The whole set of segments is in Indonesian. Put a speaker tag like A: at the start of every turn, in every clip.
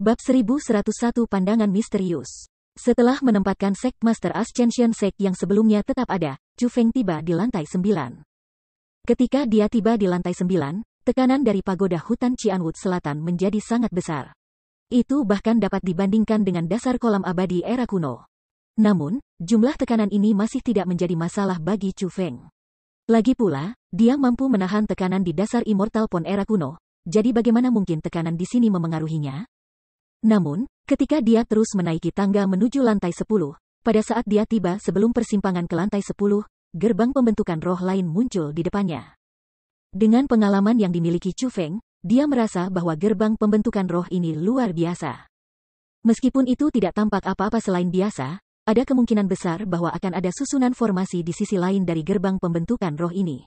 A: Bab 1101 Pandangan Misterius. Setelah menempatkan Sect Master Ascension Sect yang sebelumnya tetap ada, Chu Feng tiba di lantai 9. Ketika dia tiba di lantai 9, tekanan dari pagoda hutan Qianwood Selatan menjadi sangat besar. Itu bahkan dapat dibandingkan dengan dasar kolam abadi era kuno. Namun, jumlah tekanan ini masih tidak menjadi masalah bagi Chu Feng. Lagi pula, dia mampu menahan tekanan di dasar Immortal Pond era kuno, jadi bagaimana mungkin tekanan di sini memengaruhinya? Namun, ketika dia terus menaiki tangga menuju lantai 10, pada saat dia tiba sebelum persimpangan ke lantai 10, gerbang pembentukan roh lain muncul di depannya. Dengan pengalaman yang dimiliki Chu Feng, dia merasa bahwa gerbang pembentukan roh ini luar biasa. Meskipun itu tidak tampak apa-apa selain biasa, ada kemungkinan besar bahwa akan ada susunan formasi di sisi lain dari gerbang pembentukan roh ini.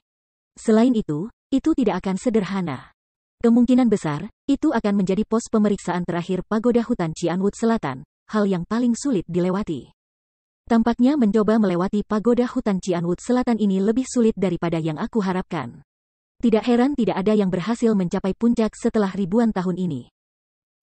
A: Selain itu tidak akan sederhana. Kemungkinan besar, itu akan menjadi pos pemeriksaan terakhir pagoda hutan Qianwood Selatan, hal yang paling sulit dilewati. Tampaknya mencoba melewati pagoda hutan Qianwood Selatan ini lebih sulit daripada yang aku harapkan. Tidak heran tidak ada yang berhasil mencapai puncak setelah ribuan tahun ini.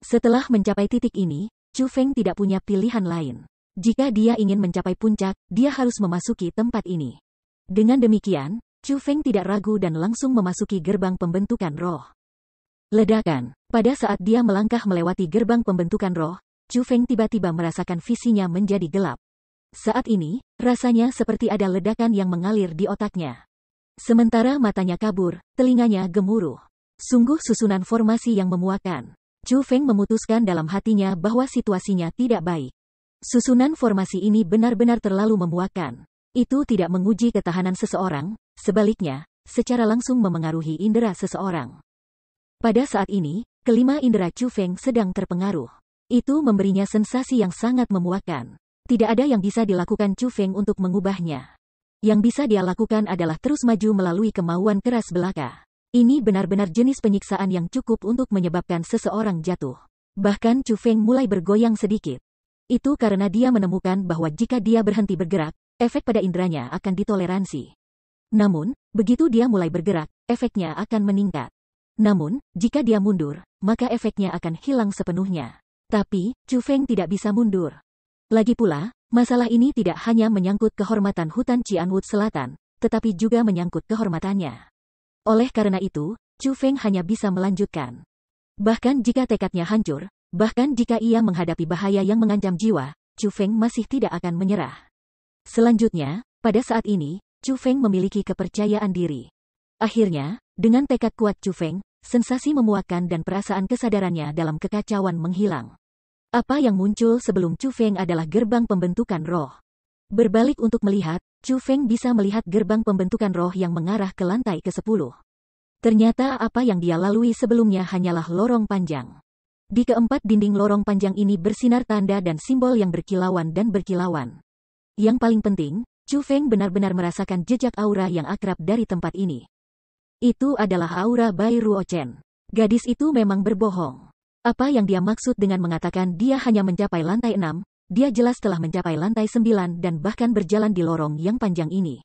A: Setelah mencapai titik ini, Chu Feng tidak punya pilihan lain. Jika dia ingin mencapai puncak, dia harus memasuki tempat ini. Dengan demikian, Chu Feng tidak ragu dan langsung memasuki gerbang pembentukan roh. Ledakan. Pada saat dia melangkah melewati gerbang pembentukan roh, Chu Feng tiba-tiba merasakan visinya menjadi gelap. Saat ini, rasanya seperti ada ledakan yang mengalir di otaknya. Sementara matanya kabur, telinganya gemuruh. Sungguh susunan formasi yang memuakkan. Chu Feng memutuskan dalam hatinya bahwa situasinya tidak baik. Susunan formasi ini benar-benar terlalu memuakkan. Itu tidak menguji ketahanan seseorang, sebaliknya, secara langsung memengaruhi indera seseorang. Pada saat ini, kelima indera Chu Feng sedang terpengaruh. Itu memberinya sensasi yang sangat memuakkan. Tidak ada yang bisa dilakukan Chu Feng untuk mengubahnya. Yang bisa dia lakukan adalah terus maju melalui kemauan keras belaka. Ini benar-benar jenis penyiksaan yang cukup untuk menyebabkan seseorang jatuh. Bahkan Chu Feng mulai bergoyang sedikit. Itu karena dia menemukan bahwa jika dia berhenti bergerak, efek pada inderanya akan ditoleransi. Namun, begitu dia mulai bergerak, efeknya akan meningkat. Namun, jika dia mundur, maka efeknya akan hilang sepenuhnya. Tapi, Chu Feng tidak bisa mundur. Lagi pula, masalah ini tidak hanya menyangkut kehormatan hutan Qianwood Selatan, tetapi juga menyangkut kehormatannya. Oleh karena itu, Chu Feng hanya bisa melanjutkan. Bahkan jika tekadnya hancur, bahkan jika ia menghadapi bahaya yang mengancam jiwa, Chu Feng masih tidak akan menyerah. Selanjutnya, pada saat ini, Chu Feng memiliki kepercayaan diri. Akhirnya, dengan tekad kuat Chu Feng, sensasi memuakkan dan perasaan kesadarannya dalam kekacauan menghilang. Apa yang muncul sebelum Chu Feng adalah gerbang pembentukan roh. Berbalik untuk melihat, Chu Feng bisa melihat gerbang pembentukan roh yang mengarah ke lantai ke-10. Ternyata apa yang dia lalui sebelumnya hanyalah lorong panjang. Di keempat dinding lorong panjang ini bersinar tanda dan simbol yang berkilauan dan berkilauan. Yang paling penting, Chu Feng benar-benar merasakan jejak aura yang akrab dari tempat ini. Itu adalah aura Bai Ruochen. Gadis itu memang berbohong. Apa yang dia maksud dengan mengatakan dia hanya mencapai lantai 6, dia jelas telah mencapai lantai 9 dan bahkan berjalan di lorong yang panjang ini.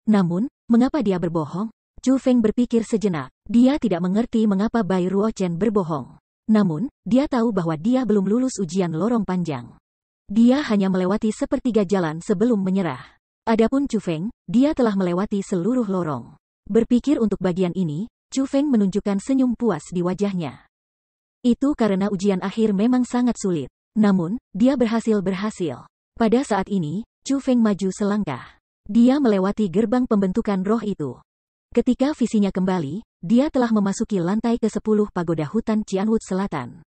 A: Namun, mengapa dia berbohong? Chu Feng berpikir sejenak. Dia tidak mengerti mengapa Bai Ruochen berbohong. Namun, dia tahu bahwa dia belum lulus ujian lorong panjang. Dia hanya melewati sepertiga jalan sebelum menyerah. Adapun Chu Feng, dia telah melewati seluruh lorong. Berpikir untuk bagian ini, Chu Feng menunjukkan senyum puas di wajahnya. Itu karena ujian akhir memang sangat sulit. Namun, dia berhasil. Pada saat ini, Chu Feng maju selangkah. Dia melewati gerbang pembentukan roh itu. Ketika visinya kembali, dia telah memasuki lantai ke-10 pagoda hutan Qianwood Selatan.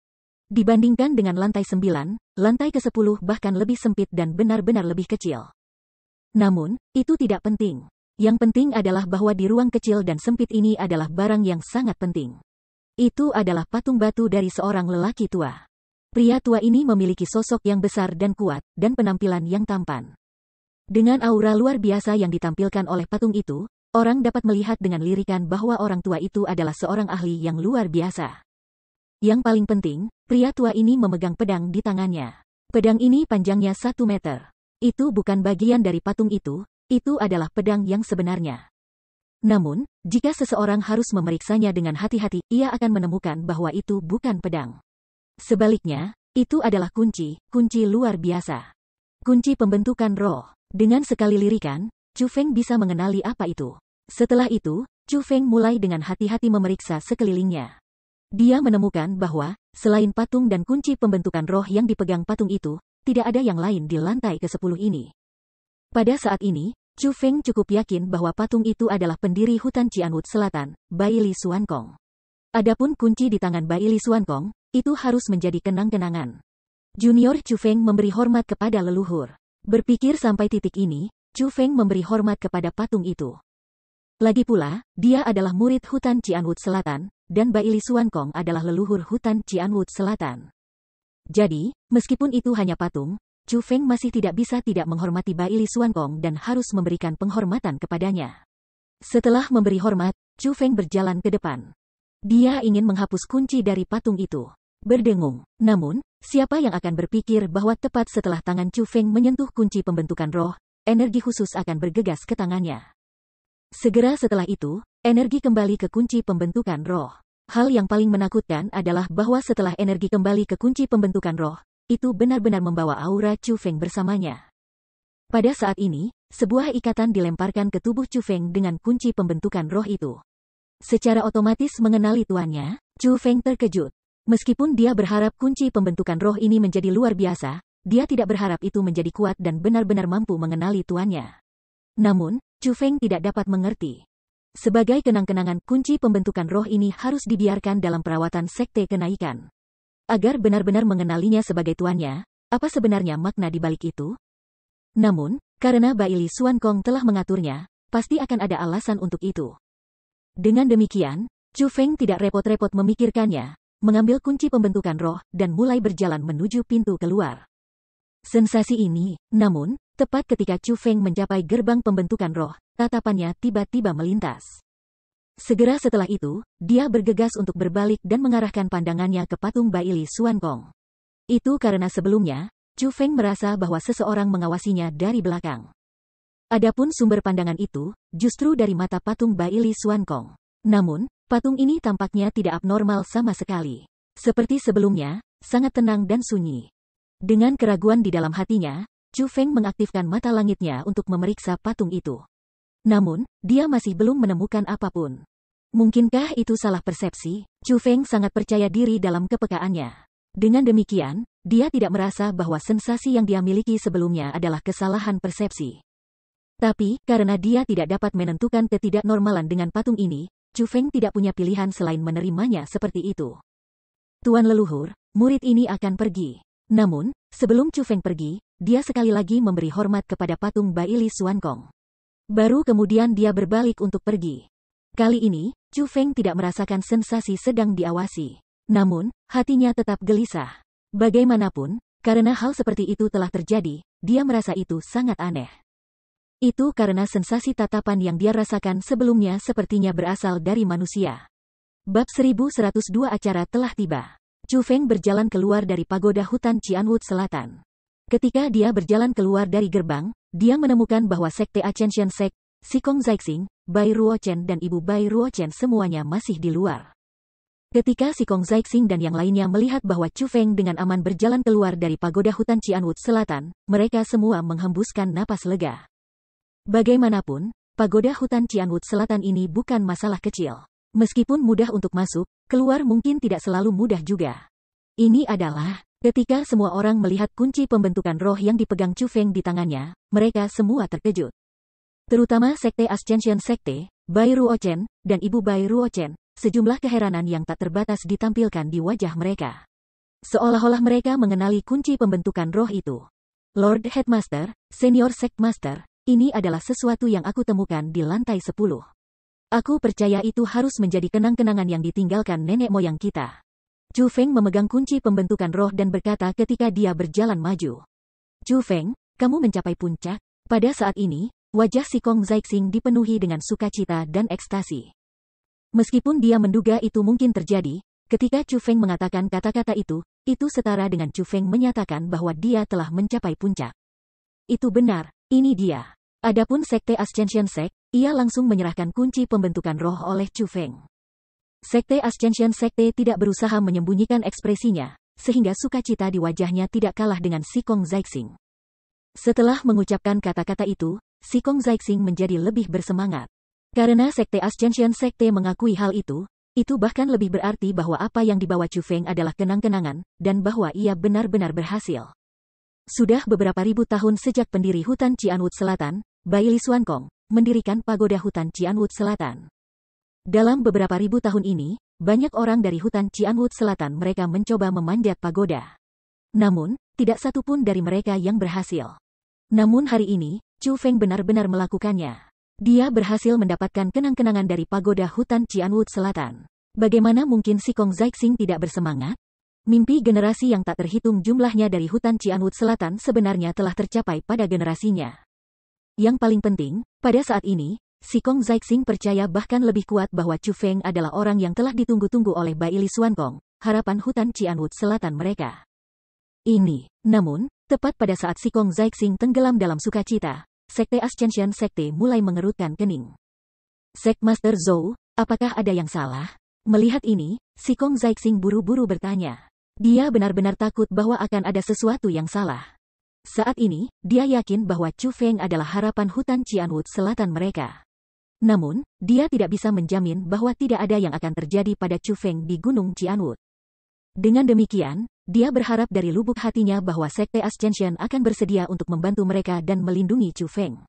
A: Dibandingkan dengan lantai 9, lantai ke-10 bahkan lebih sempit dan benar-benar lebih kecil. Namun, itu tidak penting. Yang penting adalah bahwa di ruang kecil dan sempit ini adalah barang yang sangat penting. Itu adalah patung batu dari seorang lelaki tua. Pria tua ini memiliki sosok yang besar dan kuat, dan penampilan yang tampan. Dengan aura luar biasa yang ditampilkan oleh patung itu, orang dapat melihat dengan lirikan bahwa orang tua itu adalah seorang ahli yang luar biasa. Yang paling penting, pria tua ini memegang pedang di tangannya. Pedang ini panjangnya 1 meter. Itu bukan bagian dari patung itu adalah pedang yang sebenarnya. Namun, jika seseorang harus memeriksanya dengan hati-hati, ia akan menemukan bahwa itu bukan pedang. Sebaliknya, itu adalah kunci luar biasa. Kunci pembentukan roh. Dengan sekali lirikan, Chu Feng bisa mengenali apa itu. Setelah itu, Chu Feng mulai dengan hati-hati memeriksa sekelilingnya. Dia menemukan bahwa, selain patung dan kunci pembentukan roh yang dipegang patung itu, tidak ada yang lain di lantai ke-10 ini. Pada saat ini, Chu Feng cukup yakin bahwa patung itu adalah pendiri hutan Cianwood Selatan, Bai Li Xuankong. Adapun kunci di tangan Bai Li Xuankong, itu harus menjadi kenang-kenangan. Junior Chu Feng memberi hormat kepada leluhur. Berpikir sampai titik ini, Chu Feng memberi hormat kepada patung itu. Lagi pula, dia adalah murid hutan Cianwood Selatan, dan Bai Li Xuankong adalah leluhur hutan Cianwood Selatan. Jadi, meskipun itu hanya patung, Chu Feng masih tidak bisa tidak menghormati Bai Li Xuankong dan harus memberikan penghormatan kepadanya. Setelah memberi hormat, Chu Feng berjalan ke depan. Dia ingin menghapus kunci dari patung itu. Berdengung. Namun, siapa yang akan berpikir bahwa tepat setelah tangan Chu Feng menyentuh kunci pembentukan roh, energi khusus akan bergegas ke tangannya. Segera setelah itu, energi kembali ke kunci pembentukan roh. Hal yang paling menakutkan adalah bahwa setelah energi kembali ke kunci pembentukan roh, itu benar-benar membawa aura Chu Feng bersamanya. Pada saat ini, sebuah ikatan dilemparkan ke tubuh Chu Feng dengan kunci pembentukan roh itu. Secara otomatis mengenali tuannya, Chu Feng terkejut. Meskipun dia berharap kunci pembentukan roh ini menjadi luar biasa, dia tidak berharap itu menjadi kuat dan benar-benar mampu mengenali tuannya. Namun, Chu Feng tidak dapat mengerti. Sebagai kenang-kenangan, kunci pembentukan roh ini harus dibiarkan dalam perawatan sekte kenaikan. Agar benar-benar mengenalinya sebagai tuannya, apa sebenarnya makna di balik itu? Namun, karena Bai Li Xuankong telah mengaturnya, pasti akan ada alasan untuk itu. Dengan demikian, Chu Feng tidak repot-repot memikirkannya, mengambil kunci pembentukan roh, dan mulai berjalan menuju pintu keluar. Sensasi ini, namun, tepat ketika Chu Feng mencapai gerbang pembentukan roh, tatapannya tiba-tiba melintas. Segera setelah itu, dia bergegas untuk berbalik dan mengarahkan pandangannya ke patung Bai Li Xuankong. Itu karena sebelumnya, Chu Feng merasa bahwa seseorang mengawasinya dari belakang. Adapun sumber pandangan itu, justru dari mata patung Bai Li Xuankong. Namun, patung ini tampaknya tidak abnormal sama sekali. Seperti sebelumnya, sangat tenang dan sunyi. Dengan keraguan di dalam hatinya, Chu Feng mengaktifkan mata langitnya untuk memeriksa patung itu. Namun, dia masih belum menemukan apapun. Mungkinkah itu salah persepsi? Chu Feng sangat percaya diri dalam kepekaannya. Dengan demikian, dia tidak merasa bahwa sensasi yang dia miliki sebelumnya adalah kesalahan persepsi. Tapi, karena dia tidak dapat menentukan ketidaknormalan dengan patung ini, Chu Feng tidak punya pilihan selain menerimanya seperti itu. Tuan leluhur, murid ini akan pergi. Namun, sebelum Chu Feng pergi, dia sekali lagi memberi hormat kepada patung Bai Li Xuankong. Baru kemudian dia berbalik untuk pergi. Kali ini, Chu Feng tidak merasakan sensasi sedang diawasi. Namun, hatinya tetap gelisah. Bagaimanapun, karena hal seperti itu telah terjadi, dia merasa itu sangat aneh. Itu karena sensasi tatapan yang dia rasakan sebelumnya sepertinya berasal dari manusia. Bab 1102 acara telah tiba. Chu Feng berjalan keluar dari pagoda hutan Cianwood Selatan. Ketika dia berjalan keluar dari gerbang, dia menemukan bahwa sekte Ascension Sect, Sikong Zaixing, Bai Ruochen dan Ibu Bai Ruochen semuanya masih di luar. Ketika Sikong Zaixing dan yang lainnya melihat bahwa Chu Feng dengan aman berjalan keluar dari pagoda hutan Cianwood Selatan, mereka semua menghembuskan napas lega. Bagaimanapun, pagoda hutan Cianwood Selatan ini bukan masalah kecil. Meskipun mudah untuk masuk, keluar mungkin tidak selalu mudah juga. Ini adalah, ketika semua orang melihat kunci pembentukan roh yang dipegang Chu Feng di tangannya, mereka semua terkejut. Terutama sekte Ascension Sekte, Bai Ruochen, dan Ibu Bai Ruochen, sejumlah keheranan yang tak terbatas ditampilkan di wajah mereka. Seolah-olah mereka mengenali kunci pembentukan roh itu. Lord Headmaster, Senior Sect Master, ini adalah sesuatu yang aku temukan di lantai 10. Aku percaya itu harus menjadi kenang-kenangan yang ditinggalkan nenek moyang kita. Chu Feng memegang kunci pembentukan roh dan berkata ketika dia berjalan maju. Chu Feng, kamu mencapai puncak. Pada saat ini, wajah Sikong Zaixing dipenuhi dengan sukacita dan ekstasi. Meskipun dia menduga itu mungkin terjadi, ketika Chu Feng mengatakan kata-kata itu setara dengan Chu Feng menyatakan bahwa dia telah mencapai puncak. Itu benar. Ini dia. Adapun sekte Ascension Sect, ia langsung menyerahkan kunci pembentukan roh oleh Chu Feng. Sekte Ascension Sekte tidak berusaha menyembunyikan ekspresinya, sehingga sukacita di wajahnya tidak kalah dengan Sikong Zaixing. Setelah mengucapkan kata-kata itu, Sikong Zaixing menjadi lebih bersemangat. Karena Sekte Ascension Sekte mengakui hal itu bahahkan lebih berarti bahwa apa yang dibawa Chu Feng adalah kenang-kenangan, dan bahwa ia benar-benar berhasil. Sudah beberapa ribu tahun sejak pendiri hutan Cianwood Selatan, Bai Li Xuankong, mendirikan pagoda hutan Cianwood Selatan. Dalam beberapa ribu tahun ini, banyak orang dari hutan Cianwood Selatan mereka mencoba memanjat pagoda. Namun, tidak satu pun dari mereka yang berhasil. Namun hari ini, Chu Feng benar-benar melakukannya. Dia berhasil mendapatkan kenang-kenangan dari pagoda hutan Cianwood Selatan. Bagaimana mungkin Sikong Zaixing tidak bersemangat? Mimpi generasi yang tak terhitung jumlahnya dari hutan Cianwood Selatan sebenarnya telah tercapai pada generasinya. Yang paling penting, pada saat ini, Sikong Zaixing percaya bahkan lebih kuat bahwa Chu Feng adalah orang yang telah ditunggu-tunggu oleh Bai Li Xuankong, harapan hutan Cianwood Selatan mereka. Namun, tepat pada saat Sikong Zaixing tenggelam dalam sukacita, Sekte Ascension Sekte mulai mengerutkan kening. Sekmaster Zhou, apakah ada yang salah? Melihat ini, Sikong Zaixing buru-buru bertanya. Dia benar-benar takut bahwa akan ada sesuatu yang salah. Saat ini, dia yakin bahwa Chu Feng adalah harapan hutan Cianwood Selatan mereka. Namun, dia tidak bisa menjamin bahwa tidak ada yang akan terjadi pada Chu Feng di Gunung Cianwood. Dengan demikian, dia berharap dari lubuk hatinya bahwa Sekte Ascension akan bersedia untuk membantu mereka dan melindungi Chu Feng.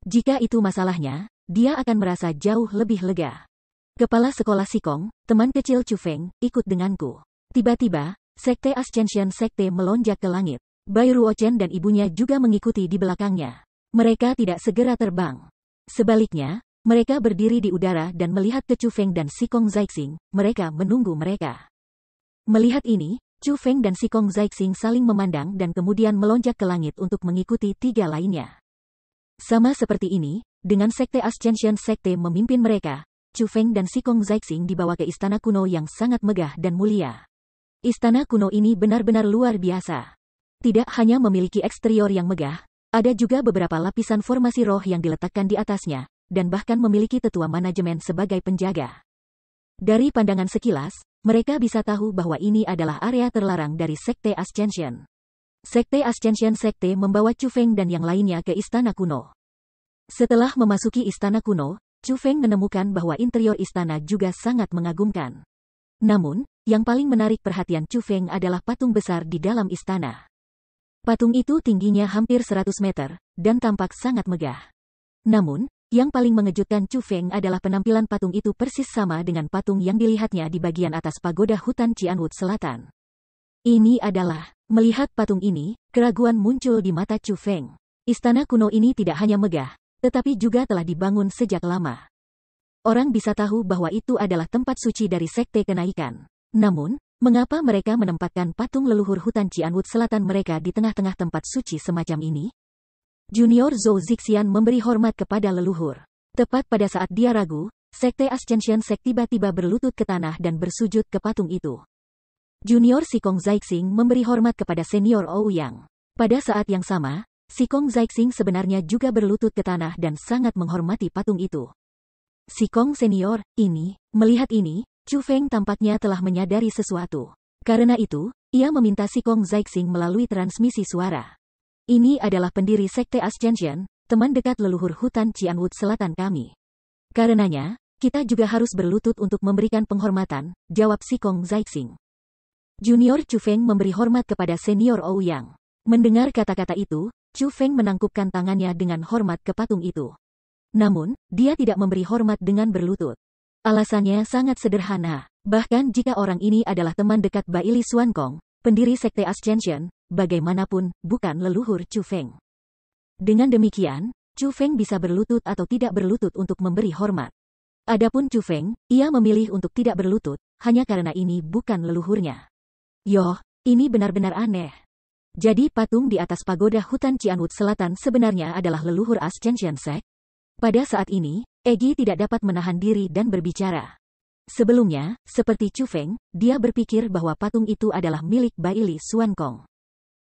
A: Jika itu masalahnya, dia akan merasa jauh lebih lega. Kepala sekolah Sikong, teman kecil Chu Feng, ikut denganku. Tiba-tiba, Sekte Ascension Sekte melonjak ke langit. Bai Ruochen dan ibunya juga mengikuti di belakangnya. Mereka tidak segera terbang. Sebaliknya, mereka berdiri di udara dan melihat ke Chu Feng dan Sikong Zaixing, mereka menunggu mereka. Melihat ini, Chu Feng dan Sikong Zaixing saling memandang dan kemudian melonjak ke langit untuk mengikuti tiga lainnya. Sama seperti ini, dengan Sekte Ascension Sekte memimpin mereka, Chu Feng dan Sikong Zaixing dibawa ke istana kuno yang sangat megah dan mulia. Istana kuno ini benar-benar luar biasa. Tidak hanya memiliki eksterior yang megah, ada juga beberapa lapisan formasi roh yang diletakkan di atasnya, dan bahkan memiliki tetua manajemen sebagai penjaga. Dari pandangan sekilas, mereka bisa tahu bahwa ini adalah area terlarang dari Sekte Ascension. Sekte Ascension Sekte membawa Chu Feng dan yang lainnya ke istana kuno. Setelah memasuki istana kuno, Chu Feng menemukan bahwa interior istana juga sangat mengagumkan. Namun, yang paling menarik perhatian Chu Feng adalah patung besar di dalam istana. Patung itu tingginya hampir 100 meter, dan tampak sangat megah. Namun, yang paling mengejutkan Chu Feng adalah penampilan patung itu persis sama dengan patung yang dilihatnya di bagian atas pagoda hutan Cianwood Selatan. Ini adalah, melihat patung ini, keraguan muncul di mata Chu Feng. Istana kuno ini tidak hanya megah, tetapi juga telah dibangun sejak lama. Orang bisa tahu bahwa itu adalah tempat suci dari Sekte Kenaikan. Namun, mengapa mereka menempatkan patung leluhur hutan Cianwood Selatan mereka di tengah-tengah tempat suci semacam ini? Junior Zhou Zixian memberi hormat kepada leluhur. Tepat pada saat dia ragu, Sekte Ascension Sekte tiba-tiba berlutut ke tanah dan bersujud ke patung itu. Junior Sikong Zaixing memberi hormat kepada Senior Ouyang. Pada saat yang sama, Sikong Zaixing sebenarnya juga berlutut ke tanah dan sangat menghormati patung itu. Sikong Senior, melihat ini, Chu Feng tampaknya telah menyadari sesuatu. Karena itu, ia meminta Sikong Zaixing melalui transmisi suara. Ini adalah pendiri Sekte Ascension, teman dekat leluhur hutan Cianwood Selatan kami. Karenanya, kita juga harus berlutut untuk memberikan penghormatan, jawab Sikong Zaixing. Junior Chu Feng memberi hormat kepada Senior Ouyang. Mendengar kata-kata itu, Chu Feng menangkupkan tangannya dengan hormat ke patung itu. Namun, dia tidak memberi hormat dengan berlutut. Alasannya sangat sederhana. Bahkan jika orang ini adalah teman dekat Bai Li Xuankong, pendiri Sekte Ascension, bagaimanapun, bukan leluhur Chu Feng. Dengan demikian, Chu Feng bisa berlutut atau tidak berlutut untuk memberi hormat. Adapun Chu Feng, ia memilih untuk tidak berlutut, hanya karena ini bukan leluhurnya. Yoh, ini benar-benar aneh. Jadi patung di atas pagoda hutan Cianwood Selatan sebenarnya adalah leluhur Ascension Sect? Pada saat ini, Egi tidak dapat menahan diri dan berbicara. Sebelumnya, seperti Chu Feng, dia berpikir bahwa patung itu adalah milik Bai Li Xuankong.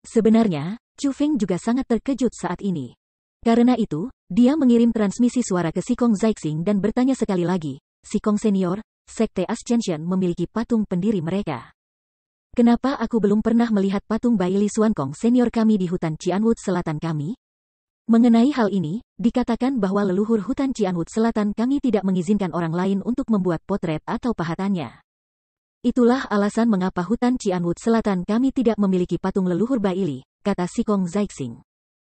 A: Sebenarnya, Chu Feng juga sangat terkejut saat ini. Karena itu, dia mengirim transmisi suara ke Sikong Zaixing dan bertanya sekali lagi, Sikong Senior, Sekte Ascension memiliki patung pendiri mereka. Kenapa aku belum pernah melihat patung Bai Li Xuankong senior kami di hutan Cianwood Selatan kami? Mengenai hal ini, dikatakan bahwa leluhur hutan Cianwood Selatan kami tidak mengizinkan orang lain untuk membuat potret atau pahatannya. Itulah alasan mengapa hutan Cianwood Selatan kami tidak memiliki patung leluhur Bai Li, kata Sikong Zaixing.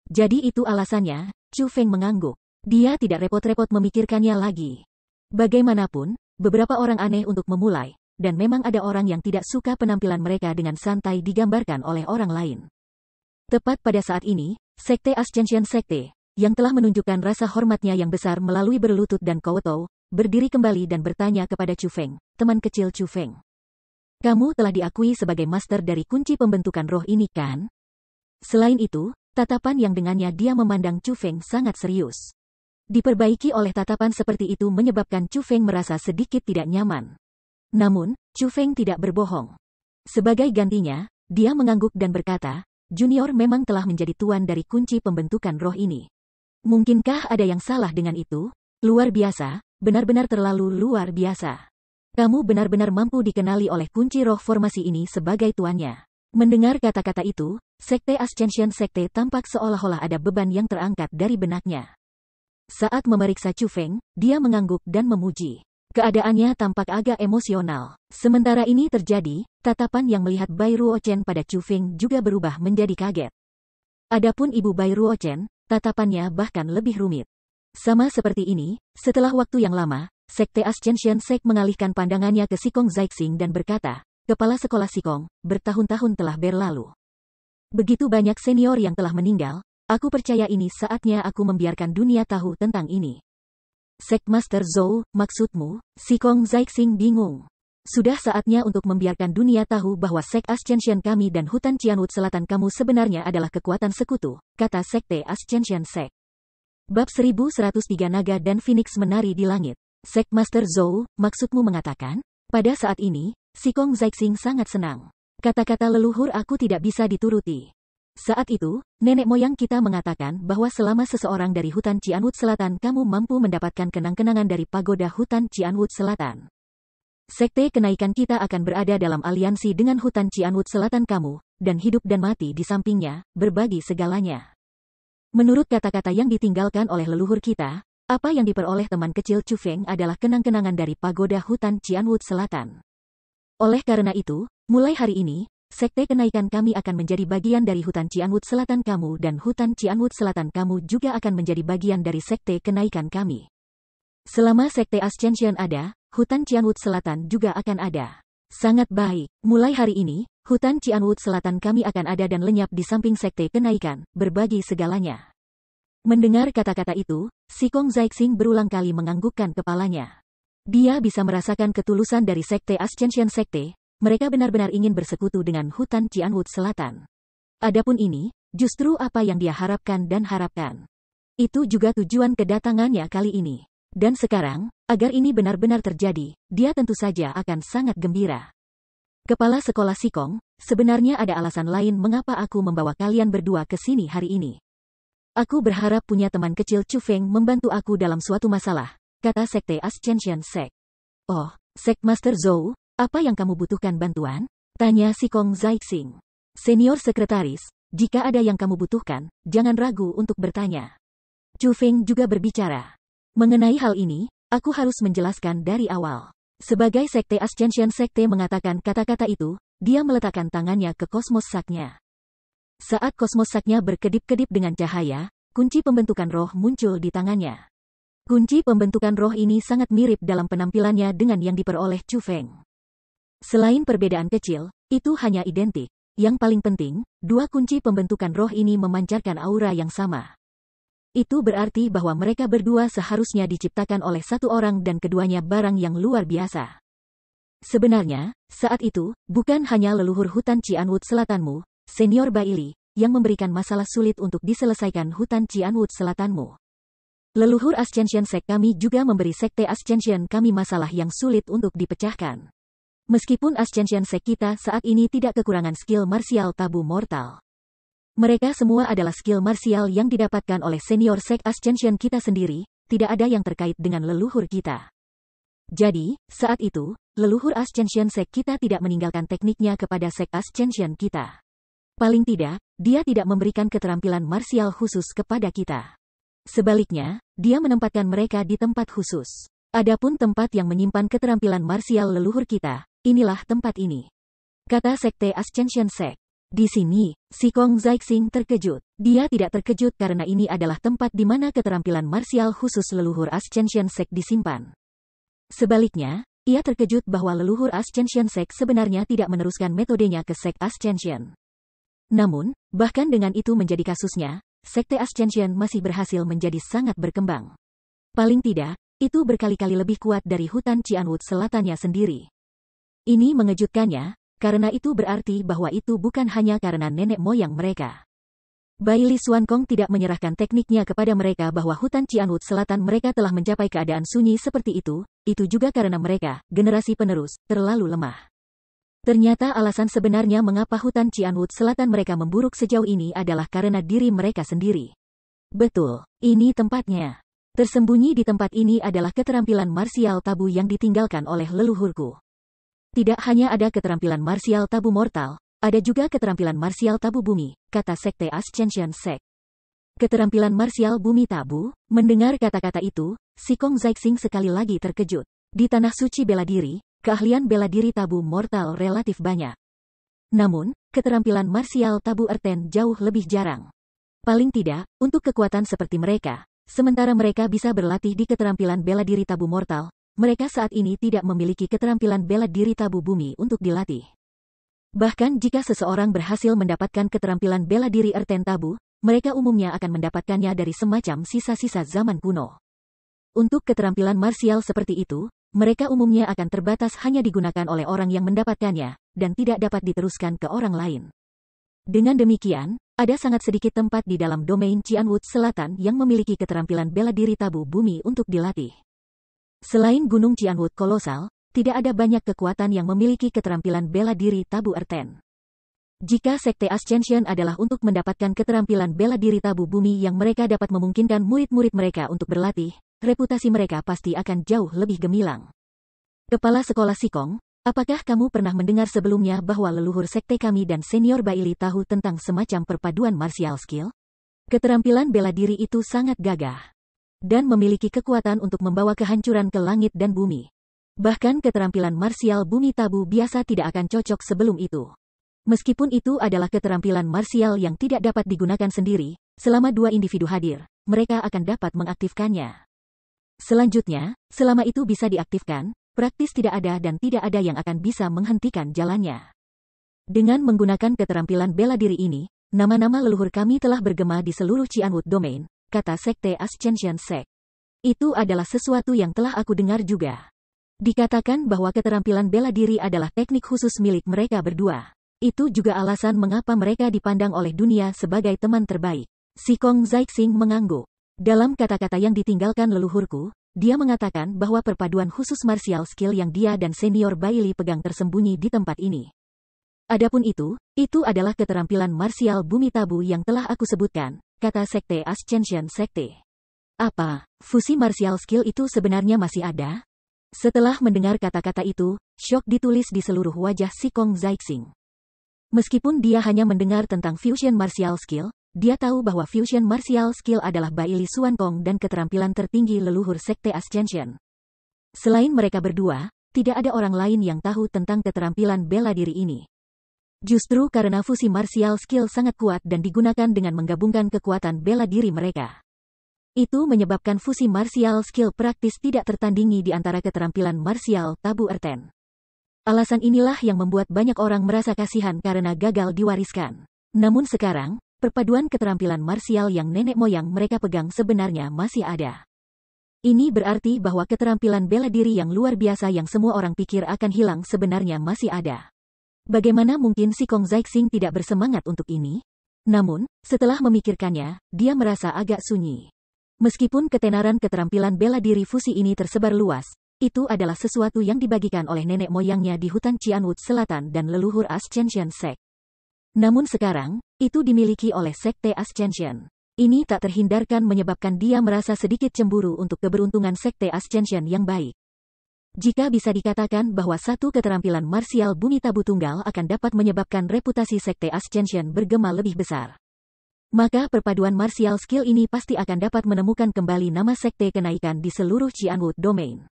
A: Jadi itu alasannya, Chu Feng mengangguk. Dia tidak repot-repot memikirkannya lagi. Bagaimanapun, beberapa orang aneh untuk memulai, dan memang ada orang yang tidak suka penampilan mereka dengan santai digambarkan oleh orang lain. Tepat pada saat ini, Sekte Ascension Sekte, yang telah menunjukkan rasa hormatnya yang besar melalui berlutut dan kowetou, berdiri kembali dan bertanya kepada Chu Feng, teman kecil Chu Feng. Kamu telah diakui sebagai master dari kunci pembentukan roh ini kan? Selain itu, tatapan yang dengannya dia memandang Chu Feng sangat serius. Diperbaiki oleh tatapan seperti itu menyebabkan Chu Feng merasa sedikit tidak nyaman. Namun, Chu Feng tidak berbohong. Sebagai gantinya, dia mengangguk dan berkata, Junior memang telah menjadi tuan dari kunci pembentukan roh ini. Mungkinkah ada yang salah dengan itu? Luar biasa, benar-benar terlalu luar biasa. Kamu benar-benar mampu dikenali oleh kunci roh formasi ini sebagai tuannya. Mendengar kata-kata itu, Sekte Ascension Sekte tampak seolah-olah ada beban yang terangkat dari benaknya. Saat memeriksa Chu Feng, dia mengangguk dan memuji. Keadaannya tampak agak emosional. Sementara ini terjadi, tatapan yang melihat Bai Ruochen pada Chu Feng juga berubah menjadi kaget. Adapun ibu Bai Ruochen, tatapannya bahkan lebih rumit. Sama seperti ini, setelah waktu yang lama, Sekte Ascension Sek mengalihkan pandangannya ke Sikong Zaixing dan berkata, Kepala Sekolah Sikong, bertahun-tahun telah berlalu. Begitu banyak senior yang telah meninggal, aku percaya ini saatnya aku membiarkan dunia tahu tentang ini. Sekmaster Zhou, maksudmu? Sikong Zaixing bingung. Sudah saatnya untuk membiarkan dunia tahu bahwa Sek Ascension kami dan hutan Cianwood Selatan kamu sebenarnya adalah kekuatan sekutu, kata Sekte Ascension Sek. Bab 1103 Naga dan Phoenix menari di langit. Sekmaster Zhou, maksudmu mengatakan? Pada saat ini, Sikong Zaixing sangat senang. Kata-kata leluhur aku tidak bisa dituruti. Saat itu, nenek moyang kita mengatakan bahwa selama seseorang dari hutan Cianwood Selatan kamu mampu mendapatkan kenang-kenangan dari pagoda hutan Cianwood Selatan. Sekte kenaikan kita akan berada dalam aliansi dengan hutan Cianwood Selatan kamu, dan hidup dan mati di sampingnya, berbagi segalanya. Menurut kata-kata yang ditinggalkan oleh leluhur kita, apa yang diperoleh teman kecil Chu Feng adalah kenang-kenangan dari pagoda hutan Cianwood Selatan. Oleh karena itu, mulai hari ini, Sekte kenaikan kami akan menjadi bagian dari hutan Cianwood Selatan kamu dan hutan Cianwood Selatan kamu juga akan menjadi bagian dari sekte kenaikan kami. Selama Sekte Ascension ada, hutan Cianwood Selatan juga akan ada. Sangat baik, mulai hari ini, hutan Cianwood Selatan kami akan ada dan lenyap di samping sekte kenaikan, berbagi segalanya. Mendengar kata-kata itu, Sikong Zaixing berulang kali menganggukkan kepalanya. Dia bisa merasakan ketulusan dari Sekte Ascension Sekte. Mereka benar-benar ingin bersekutu dengan hutan Cianwood Selatan. Adapun ini, justru apa yang dia harapkan dan harapkan. Itu juga tujuan kedatangannya kali ini. Dan sekarang, agar ini benar-benar terjadi, dia tentu saja akan sangat gembira. Kepala Sekolah Sikong, sebenarnya ada alasan lain mengapa aku membawa kalian berdua ke sini hari ini. Aku berharap punya teman kecil Chu Feng membantu aku dalam suatu masalah, kata Sekte Ascension Sek. Oh, Sekmaster Zhou, apa yang kamu butuhkan bantuan? Tanya Sikong Zaixing. Senior Sekretaris, jika ada yang kamu butuhkan, jangan ragu untuk bertanya. Chu Feng juga berbicara. Mengenai hal ini, aku harus menjelaskan dari awal. Sebagai Sekte Ascension Sekte mengatakan kata-kata itu, dia meletakkan tangannya ke kosmos saknya. Saat kosmos saknya berkedip-kedip dengan cahaya, kunci pembentukan roh muncul di tangannya. Kunci pembentukan roh ini sangat mirip dalam penampilannya dengan yang diperoleh Chu Feng. Selain perbedaan kecil, itu hanya identik. Yang paling penting, dua kunci pembentukan roh ini memancarkan aura yang sama. Itu berarti bahwa mereka berdua seharusnya diciptakan oleh satu orang dan keduanya barang yang luar biasa. Sebenarnya, saat itu, bukan hanya leluhur hutan Cianwood Selatanmu, Senior Bai Li, yang memberikan masalah sulit untuk diselesaikan hutan Cianwood Selatanmu. Leluhur Ascension Sek kami juga memberi Sekte Ascension kami masalah yang sulit untuk dipecahkan. Meskipun Ascension Sek kita saat ini tidak kekurangan skill martial tabu mortal. Mereka semua adalah skill martial yang didapatkan oleh senior Sek Ascension kita sendiri, tidak ada yang terkait dengan leluhur kita. Jadi, saat itu, leluhur Ascension Sect kita tidak meninggalkan tekniknya kepada Sect Ascension kita. Paling tidak, dia tidak memberikan keterampilan marsial khusus kepada kita. Sebaliknya, dia menempatkan mereka di tempat khusus. Adapun tempat yang menyimpan keterampilan marsial leluhur kita, inilah tempat ini. Kata Sekte Ascension Sect. Di sini, Sikong Zaixing terkejut. Dia tidak terkejut karena ini adalah tempat di mana keterampilan marsial khusus leluhur Ascension Sect disimpan. Sebaliknya, ia terkejut bahwa leluhur Ascension Sect sebenarnya tidak meneruskan metodenya ke Sect Ascension. Namun, bahkan dengan itu menjadi kasusnya, Sekte Ascension masih berhasil menjadi sangat berkembang. Paling tidak, itu berkali-kali lebih kuat dari hutan Cianwood selatannya sendiri. Ini mengejutkannya, karena itu berarti bahwa itu bukan hanya karena nenek moyang mereka. Bailey Xuankong tidak menyerahkan tekniknya kepada mereka bahwa hutan Cianwood selatan mereka telah mencapai keadaan sunyi seperti itu juga karena mereka, generasi penerus, terlalu lemah. Ternyata alasan sebenarnya mengapa hutan Cianwood selatan mereka memburuk sejauh ini adalah karena diri mereka sendiri. Betul, ini tempatnya. Tersembunyi di tempat ini adalah keterampilan marsial tabu yang ditinggalkan oleh leluhurku. Tidak hanya ada keterampilan marsial tabu mortal, ada juga keterampilan marsial tabu bumi, kata Sekte Ascension Sect. Keterampilan marsial bumi tabu, mendengar kata-kata itu, Sikong Zaixing sekali lagi terkejut. Di tanah suci bela diri, keahlian bela diri tabu mortal relatif banyak. Namun, keterampilan marsial tabu erten jauh lebih jarang. Paling tidak, untuk kekuatan seperti mereka, sementara mereka bisa berlatih di keterampilan bela diri tabu mortal, mereka saat ini tidak memiliki keterampilan bela diri tabu bumi untuk dilatih. Bahkan jika seseorang berhasil mendapatkan keterampilan bela diri erten tabu, mereka umumnya akan mendapatkannya dari semacam sisa-sisa zaman kuno. Untuk keterampilan marsial seperti itu, mereka umumnya akan terbatas hanya digunakan oleh orang yang mendapatkannya, dan tidak dapat diteruskan ke orang lain. Dengan demikian, ada sangat sedikit tempat di dalam domain Cianwood Selatan yang memiliki keterampilan bela diri tabu bumi untuk dilatih. Selain Gunung Cianwood kolosal, tidak ada banyak kekuatan yang memiliki keterampilan bela diri tabu erten. Jika Sekte Ascension adalah untuk mendapatkan keterampilan bela diri tabu bumi yang mereka dapat memungkinkan murid-murid mereka untuk berlatih, reputasi mereka pasti akan jauh lebih gemilang. Kepala Sekolah Sikong, apakah kamu pernah mendengar sebelumnya bahwa leluhur sekte kami dan senior Bailey tahu tentang semacam perpaduan martial skill? Keterampilan bela diri itu sangat gagah dan memiliki kekuatan untuk membawa kehancuran ke langit dan bumi. Bahkan keterampilan marsial bumi tabu biasa tidak akan cocok sebelum itu. Meskipun itu adalah keterampilan marsial yang tidak dapat digunakan sendiri, selama dua individu hadir, mereka akan dapat mengaktifkannya. Selanjutnya, selama itu bisa diaktifkan, praktis tidak ada dan tidak ada yang akan bisa menghentikan jalannya. Dengan menggunakan keterampilan bela diri ini, nama-nama leluhur kami telah bergema di seluruh Cianwood Domain, kata Sekte Ascension Sect. Itu adalah sesuatu yang telah aku dengar juga. Dikatakan bahwa keterampilan bela diri adalah teknik khusus milik mereka berdua. Itu juga alasan mengapa mereka dipandang oleh dunia sebagai teman terbaik. Sikong Zaixing mengangguk. Dalam kata-kata yang ditinggalkan leluhurku, dia mengatakan bahwa perpaduan khusus martial skill yang dia dan senior Bailey pegang tersembunyi di tempat ini. Adapun itu adalah keterampilan marsial bumi tabu yang telah aku sebutkan, kata Sekte Ascension Sekte. Apa, fusi martial skill itu sebenarnya masih ada? Setelah mendengar kata-kata itu, syok ditulis di seluruh wajah Sikong Zaixing. Meskipun dia hanya mendengar tentang fusion martial skill, dia tahu bahwa fusion martial skill adalah Bailey Xuankong dan keterampilan tertinggi leluhur Sekte Ascension. Selain mereka berdua, tidak ada orang lain yang tahu tentang keterampilan bela diri ini. Justru karena fusi martial skill sangat kuat dan digunakan dengan menggabungkan kekuatan bela diri mereka. Itu menyebabkan fusi martial skill praktis tidak tertandingi di antara keterampilan martial tabu erten. Alasan inilah yang membuat banyak orang merasa kasihan karena gagal diwariskan. Namun sekarang, perpaduan keterampilan martial yang nenek moyang mereka pegang sebenarnya masih ada. Ini berarti bahwa keterampilan bela diri yang luar biasa yang semua orang pikir akan hilang sebenarnya masih ada. Bagaimana mungkin Sikong Zaixing tidak bersemangat untuk ini? Namun, setelah memikirkannya, dia merasa agak sunyi. Meskipun ketenaran keterampilan bela diri fusi ini tersebar luas, itu adalah sesuatu yang dibagikan oleh nenek moyangnya di hutan Cianwood Selatan dan leluhur Ascension Sect. Namun sekarang, itu dimiliki oleh Sekte Ascension. Ini tak terhindarkan menyebabkan dia merasa sedikit cemburu untuk keberuntungan Sekte Ascension yang baik. Jika bisa dikatakan bahwa satu keterampilan marsial bumi tabu tunggal akan dapat menyebabkan reputasi Sekte Ascension bergema lebih besar, maka perpaduan martial skill ini pasti akan dapat menemukan kembali nama Sekte Kenaikan di seluruh Cianwood Domain,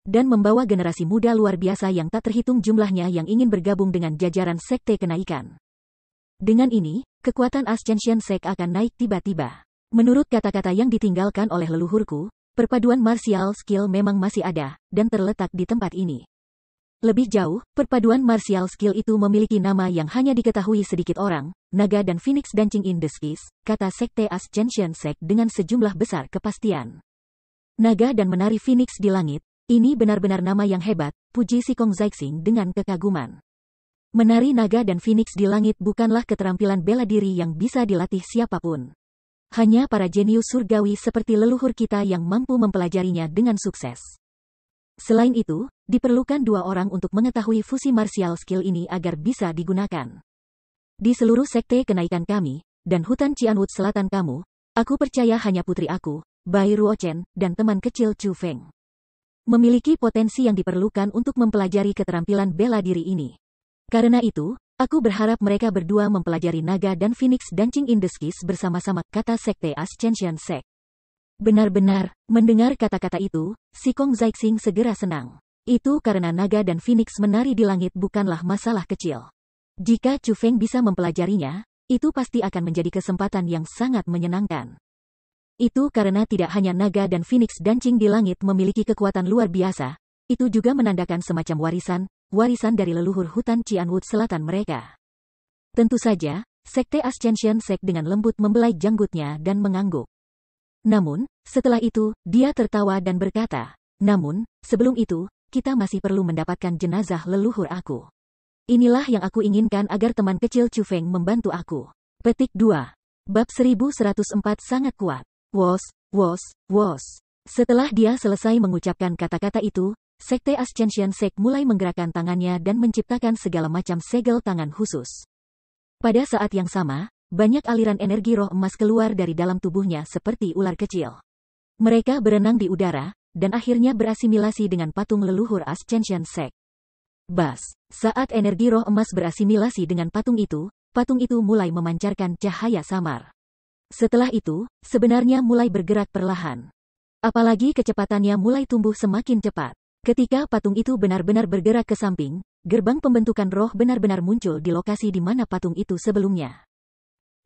A: dan membawa generasi muda luar biasa yang tak terhitung jumlahnya yang ingin bergabung dengan jajaran Sekte Kenaikan. Dengan ini, kekuatan Ascension Sect akan naik tiba-tiba. Menurut kata-kata yang ditinggalkan oleh leluhurku, perpaduan martial skill memang masih ada, dan terletak di tempat ini. Lebih jauh, perpaduan martial skill itu memiliki nama yang hanya diketahui sedikit orang, Naga dan Phoenix Dancing in the Skies, kata Sekte Ascension Sect dengan sejumlah besar kepastian. Naga dan menari Phoenix di langit, ini benar-benar nama yang hebat, puji Sikong Zaixing dengan kekaguman. Menari naga dan Phoenix di langit bukanlah keterampilan bela diri yang bisa dilatih siapapun. Hanya para jenius surgawi seperti leluhur kita yang mampu mempelajarinya dengan sukses. Selain itu, diperlukan 2 orang untuk mengetahui fusi martial skill ini agar bisa digunakan. Di seluruh sekte kenaikan kami, dan hutan Cianwood Selatan kamu, aku percaya hanya putri aku, Bai Ruochen, dan teman kecil Chu Feng memiliki potensi yang diperlukan untuk mempelajari keterampilan bela diri ini. Karena itu, aku berharap mereka berdua mempelajari Naga dan Phoenix Dancing in the Skies bersama-sama, kata Sekte Ascension Sect. Benar-benar, mendengar kata-kata itu, Sikong Zaixing segera senang. Itu karena Naga dan Phoenix menari di langit bukanlah masalah kecil. Jika Chu Feng bisa mempelajarinya, itu pasti akan menjadi kesempatan yang sangat menyenangkan. Itu karena tidak hanya Naga dan Phoenix Dancing di langit memiliki kekuatan luar biasa, itu juga menandakan semacam warisan dari leluhur hutan Cianwood Selatan mereka. Tentu saja, Sekte Ascension Sect dengan lembut membelai janggutnya dan mengangguk. Namun, setelah itu, dia tertawa dan berkata, namun, sebelum itu, kita masih perlu mendapatkan jenazah leluhur aku. Inilah yang aku inginkan agar teman kecil Chu Feng membantu aku. Petik 2. Bab 1104 sangat kuat. Wos. Setelah dia selesai mengucapkan kata-kata itu, Sekte Ascension Sect mulai menggerakkan tangannya dan menciptakan segala macam segel tangan khusus. Pada saat yang sama, banyak aliran energi roh emas keluar dari dalam tubuhnya seperti ular kecil. Mereka berenang di udara, dan akhirnya berasimilasi dengan patung leluhur Ascension Sect. Bas, saat energi roh emas berasimilasi dengan patung itu mulai memancarkan cahaya samar. Setelah itu, sebenarnya mulai bergerak perlahan. Apalagi kecepatannya mulai tumbuh semakin cepat. Ketika patung itu benar-benar bergerak ke samping, gerbang pembentukan roh benar-benar muncul di lokasi di mana patung itu sebelumnya.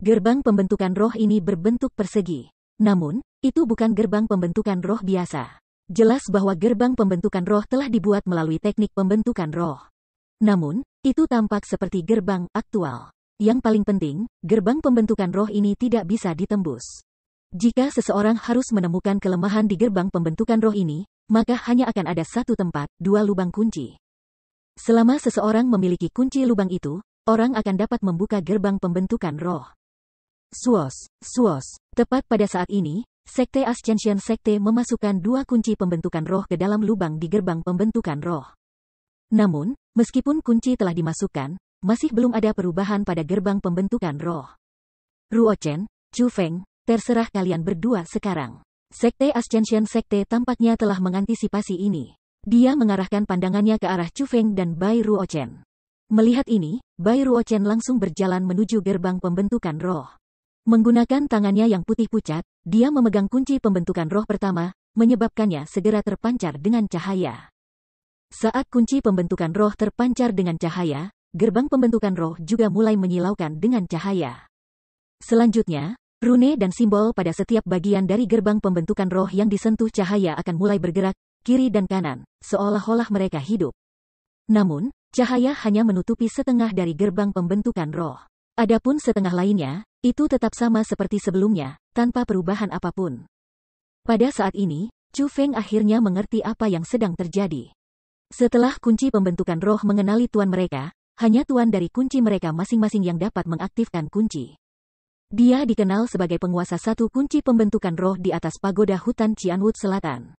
A: Gerbang pembentukan roh ini berbentuk persegi. Namun, itu bukan gerbang pembentukan roh biasa. Jelas bahwa gerbang pembentukan roh telah dibuat melalui teknik pembentukan roh. Namun, itu tampak seperti gerbang aktual. Yang paling penting, gerbang pembentukan roh ini tidak bisa ditembus. Jika seseorang harus menemukan kelemahan di gerbang pembentukan roh ini, maka hanya akan ada satu tempat, 2 lubang kunci. Selama seseorang memiliki kunci lubang itu, orang akan dapat membuka gerbang pembentukan roh. Swos. Tepat pada saat ini, Sekte Ascension Sekte memasukkan 2 kunci pembentukan roh ke dalam lubang di gerbang pembentukan roh. Namun, meskipun kunci telah dimasukkan, masih belum ada perubahan pada gerbang pembentukan roh. Ruochen, Chu Feng, terserah kalian berdua sekarang. Sekte Ascension Sekte tampaknya telah mengantisipasi ini. Dia mengarahkan pandangannya ke arah Chu Feng dan Bai Ruochen. Melihat ini, Bai Ruochen langsung berjalan menuju gerbang pembentukan roh. Menggunakan tangannya yang putih pucat, dia memegang kunci pembentukan roh pertama, menyebabkannya segera terpancar dengan cahaya. Saat kunci pembentukan roh terpancar dengan cahaya, gerbang pembentukan roh juga mulai menyilaukan dengan cahaya. Selanjutnya, rune dan simbol pada setiap bagian dari gerbang pembentukan roh yang disentuh cahaya akan mulai bergerak, kiri dan kanan, seolah-olah mereka hidup. Namun, cahaya hanya menutupi setengah dari gerbang pembentukan roh. Adapun setengah lainnya, itu tetap sama seperti sebelumnya, tanpa perubahan apapun. Pada saat ini, Chu Feng akhirnya mengerti apa yang sedang terjadi. Setelah kunci pembentukan roh mengenali tuan mereka, hanya tuan dari kunci mereka masing-masing yang dapat mengaktifkan kunci. Dia dikenal sebagai penguasa satu kunci pembentukan roh di atas pagoda hutan Cianwood Selatan.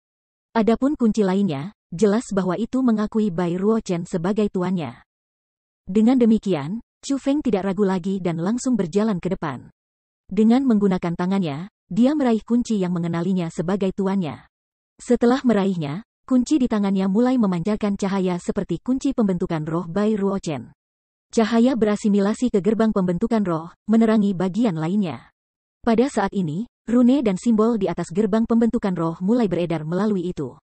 A: Adapun kunci lainnya, jelas bahwa itu mengakui Bai Ruochen sebagai tuannya. Dengan demikian, Chu Feng tidak ragu lagi dan langsung berjalan ke depan. Dengan menggunakan tangannya, dia meraih kunci yang mengenalinya sebagai tuannya. Setelah meraihnya, kunci di tangannya mulai memancarkan cahaya seperti kunci pembentukan roh Bai Ruochen. Cahaya berasimilasi ke gerbang pembentukan roh, menerangi bagian lainnya. Pada saat ini, rune dan simbol di atas gerbang pembentukan roh mulai beredar melalui itu.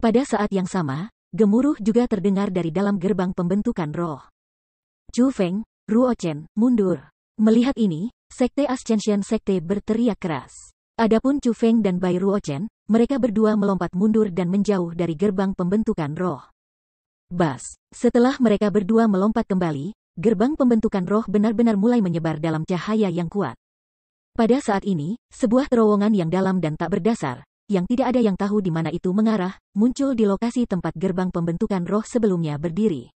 A: Pada saat yang sama, gemuruh juga terdengar dari dalam gerbang pembentukan roh. Chu Feng, Ruochen, mundur. Melihat ini, Sekte Ascension Sekte berteriak keras. Adapun Chu Feng dan Bai Ruochen, mereka berdua melompat mundur dan menjauh dari gerbang pembentukan roh. Bas, setelah mereka berdua melompat kembali, gerbang pembentukan roh benar-benar mulai menyebar dalam cahaya yang kuat. Pada saat ini, sebuah terowongan yang dalam dan tak berdasar, yang tidak ada yang tahu di mana itu mengarah, muncul di lokasi tempat gerbang pembentukan roh sebelumnya berdiri.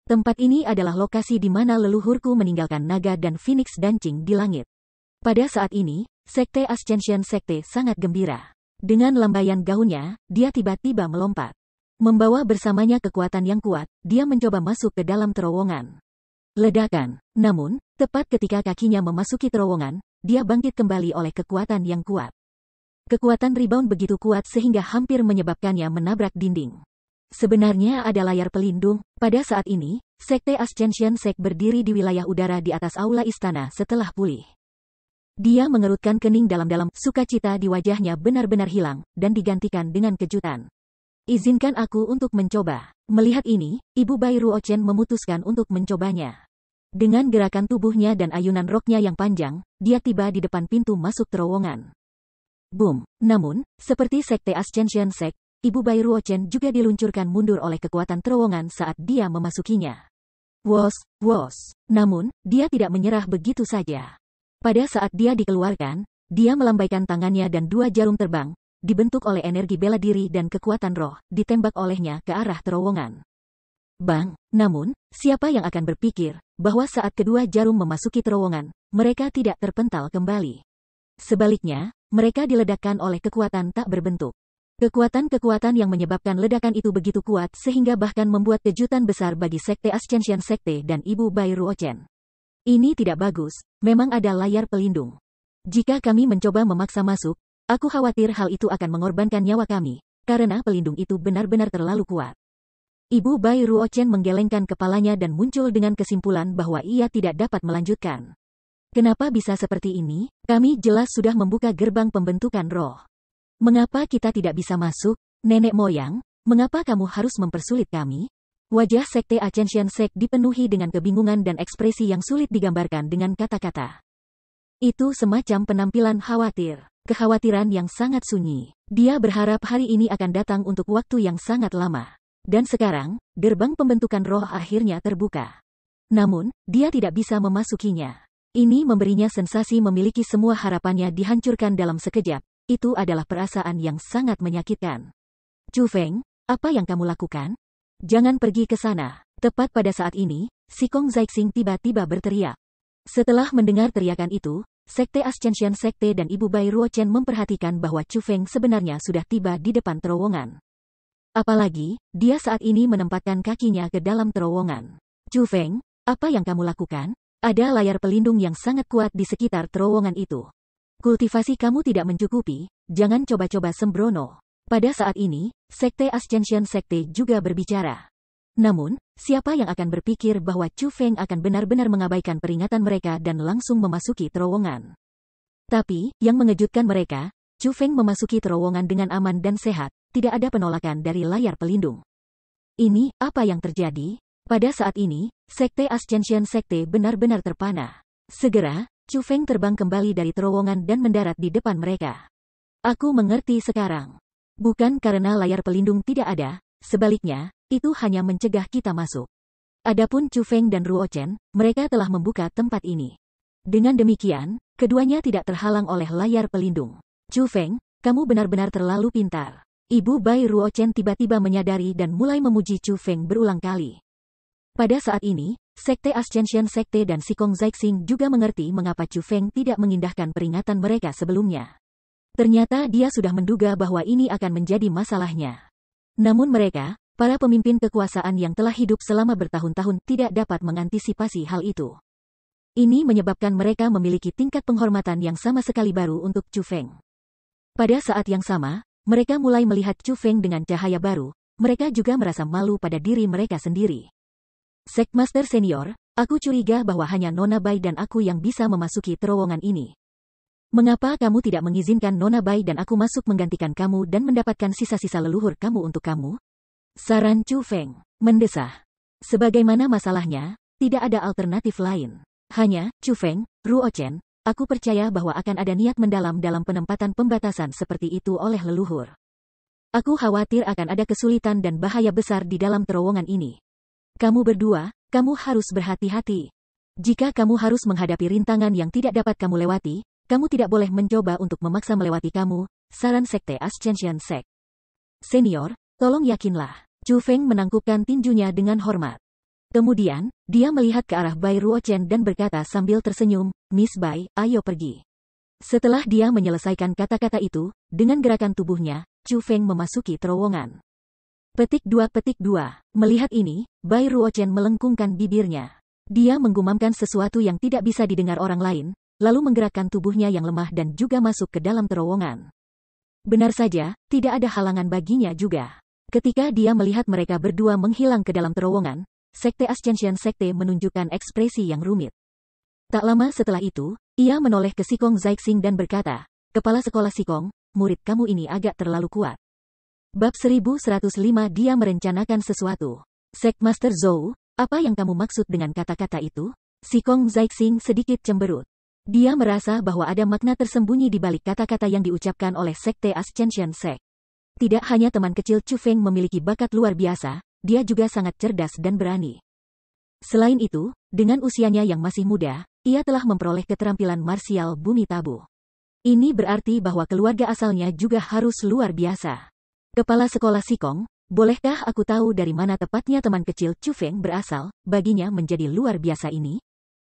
A: Tempat ini adalah lokasi di mana leluhurku meninggalkan naga dan phoenix dancing di langit. Pada saat ini, Sekte Ascension Sekte sangat gembira. Dengan lambaian gaunnya, dia tiba-tiba melompat. Membawa bersamanya kekuatan yang kuat, dia mencoba masuk ke dalam terowongan. Ledakan. Namun, tepat ketika kakinya memasuki terowongan, dia bangkit kembali oleh kekuatan yang kuat. Kekuatan rebound begitu kuat sehingga hampir menyebabkannya menabrak dinding. Sebenarnya ada layar pelindung. Pada saat ini, Sekte Ascension Sek berdiri di wilayah udara di atas aula istana setelah pulih. Dia mengerutkan kening dalam-dalam, sukacita di wajahnya benar-benar hilang, dan digantikan dengan kejutan. Izinkan aku untuk mencoba. Melihat ini, Ibu Bai Ruochen memutuskan untuk mencobanya. Dengan gerakan tubuhnya dan ayunan roknya yang panjang, dia tiba di depan pintu masuk terowongan. Boom! Namun, seperti Sekte Ascension Sek, Ibu Bai Ruochen juga diluncurkan mundur oleh kekuatan terowongan saat dia memasukinya. Wos, wos. Namun, dia tidak menyerah begitu saja. Pada saat dia dikeluarkan, dia melambaikan tangannya dan dua jarum terbang, dibentuk oleh energi bela diri dan kekuatan roh, ditembak olehnya ke arah terowongan. Bang! Namun, siapa yang akan berpikir bahwa saat kedua jarum memasuki terowongan, mereka tidak terpental kembali. Sebaliknya, mereka diledakkan oleh kekuatan tak berbentuk. Kekuatan-kekuatan yang menyebabkan ledakan itu begitu kuat sehingga bahkan membuat kejutan besar bagi Sekte Ascension Sekte dan Ibu Bai Ruochen. Ini tidak bagus, memang ada layar pelindung. Jika kami mencoba memaksa masuk, aku khawatir hal itu akan mengorbankan nyawa kami, karena pelindung itu benar-benar terlalu kuat. Ibu Bai Ruochen menggelengkan kepalanya dan muncul dengan kesimpulan bahwa ia tidak dapat melanjutkan. Kenapa bisa seperti ini? Kami jelas sudah membuka gerbang pembentukan roh. Mengapa kita tidak bisa masuk? Nenek moyang, mengapa kamu harus mempersulit kami? Wajah Sekte Ascension Sek dipenuhi dengan kebingungan dan ekspresi yang sulit digambarkan dengan kata-kata. Itu semacam penampilan khawatir, kekhawatiran yang sangat sunyi. Dia berharap hari ini akan datang untuk waktu yang sangat lama. Dan sekarang, gerbang pembentukan roh akhirnya terbuka. Namun, dia tidak bisa memasukinya. Ini memberinya sensasi memiliki semua harapannya dihancurkan dalam sekejap. Itu adalah perasaan yang sangat menyakitkan. Chu Feng, apa yang kamu lakukan? Jangan pergi ke sana. Tepat pada saat ini, Si Kong Zixing tiba-tiba berteriak. Setelah mendengar teriakan itu, Sekte Ascension Sekte dan Ibu Bai Ruochen memperhatikan bahwa Chu Feng sebenarnya sudah tiba di depan terowongan. Apalagi, dia saat ini menempatkan kakinya ke dalam terowongan. Chu Feng, apa yang kamu lakukan? Ada layar pelindung yang sangat kuat di sekitar terowongan itu. Kultivasi kamu tidak mencukupi, jangan coba-coba sembrono. Pada saat ini, Sekte Ascension Sekte juga berbicara. Namun, siapa yang akan berpikir bahwa Chu Feng akan benar-benar mengabaikan peringatan mereka dan langsung memasuki terowongan. Tapi, yang mengejutkan mereka, Chu Feng memasuki terowongan dengan aman dan sehat, tidak ada penolakan dari layar pelindung. Ini, apa yang terjadi? Pada saat ini, Sekte Ascension Sekte benar-benar terpana. Segera, Chu Feng terbang kembali dari terowongan dan mendarat di depan mereka. Aku mengerti sekarang. Bukan karena layar pelindung tidak ada, sebaliknya, itu hanya mencegah kita masuk. Adapun Chu Feng dan Ruochen, mereka telah membuka tempat ini. Dengan demikian, keduanya tidak terhalang oleh layar pelindung. Chu Feng, kamu benar-benar terlalu pintar. Ibu Bai Ruochen tiba-tiba menyadari dan mulai memuji Chu Feng berulang kali. Pada saat ini, Sekte Ascension Sekte dan Si Kong Zixing juga mengerti mengapa Chu Feng tidak mengindahkan peringatan mereka sebelumnya. Ternyata dia sudah menduga bahwa ini akan menjadi masalahnya. Namun mereka, para pemimpin kekuasaan yang telah hidup selama bertahun-tahun tidak dapat mengantisipasi hal itu. Ini menyebabkan mereka memiliki tingkat penghormatan yang sama sekali baru untuk Chu Feng. Pada saat yang sama, mereka mulai melihat Chu Feng dengan cahaya baru, mereka juga merasa malu pada diri mereka sendiri. Sekmaster Senior, aku curiga bahwa hanya Nona Bai dan aku yang bisa memasuki terowongan ini. Mengapa kamu tidak mengizinkan Nona Bai dan aku masuk menggantikan kamu dan mendapatkan sisa-sisa leluhur kamu untuk kamu? Saran Chu Feng, mendesah. Sebagaimana masalahnya, tidak ada alternatif lain. Hanya, Chu Feng, Ruo Chen, aku percaya bahwa akan ada niat mendalam dalam penempatan pembatasan seperti itu oleh leluhur. Aku khawatir akan ada kesulitan dan bahaya besar di dalam terowongan ini. Kamu berdua, kamu harus berhati-hati. Jika kamu harus menghadapi rintangan yang tidak dapat kamu lewati, kamu tidak boleh mencoba untuk memaksa melewati kamu, saran Sekte Ascension Sect. Senior, tolong yakinlah. Chu Feng menangkupkan tinjunya dengan hormat. Kemudian, dia melihat ke arah Bai Ruochen dan berkata sambil tersenyum, Miss Bai, ayo pergi. Setelah dia menyelesaikan kata-kata itu, dengan gerakan tubuhnya, Chu Feng memasuki terowongan. Petik 2. Melihat ini, Bai Ruochen melengkungkan bibirnya. Dia menggumamkan sesuatu yang tidak bisa didengar orang lain, lalu menggerakkan tubuhnya yang lemah dan juga masuk ke dalam terowongan. Benar saja, tidak ada halangan baginya juga. Ketika dia melihat mereka berdua menghilang ke dalam terowongan, Sekte Ascension Sekte menunjukkan ekspresi yang rumit. Tak lama setelah itu, ia menoleh ke Sikong Zaixing dan berkata, Kepala Sekolah Sikong, murid kamu ini agak terlalu kuat. Bab 1105 dia merencanakan sesuatu. Sekmaster Zhou, apa yang kamu maksud dengan kata-kata itu? Sikong Zaixing sedikit cemberut. Dia merasa bahwa ada makna tersembunyi di balik kata-kata yang diucapkan oleh Sekte Ascension Sect. Tidak hanya teman kecil Chu Feng memiliki bakat luar biasa, dia juga sangat cerdas dan berani. Selain itu, dengan usianya yang masih muda, ia telah memperoleh keterampilan marsial bumi tabu. Ini berarti bahwa keluarga asalnya juga harus luar biasa. Kepala Sekolah Sikong, bolehkah aku tahu dari mana tepatnya teman kecil Chu Feng berasal, baginya menjadi luar biasa ini?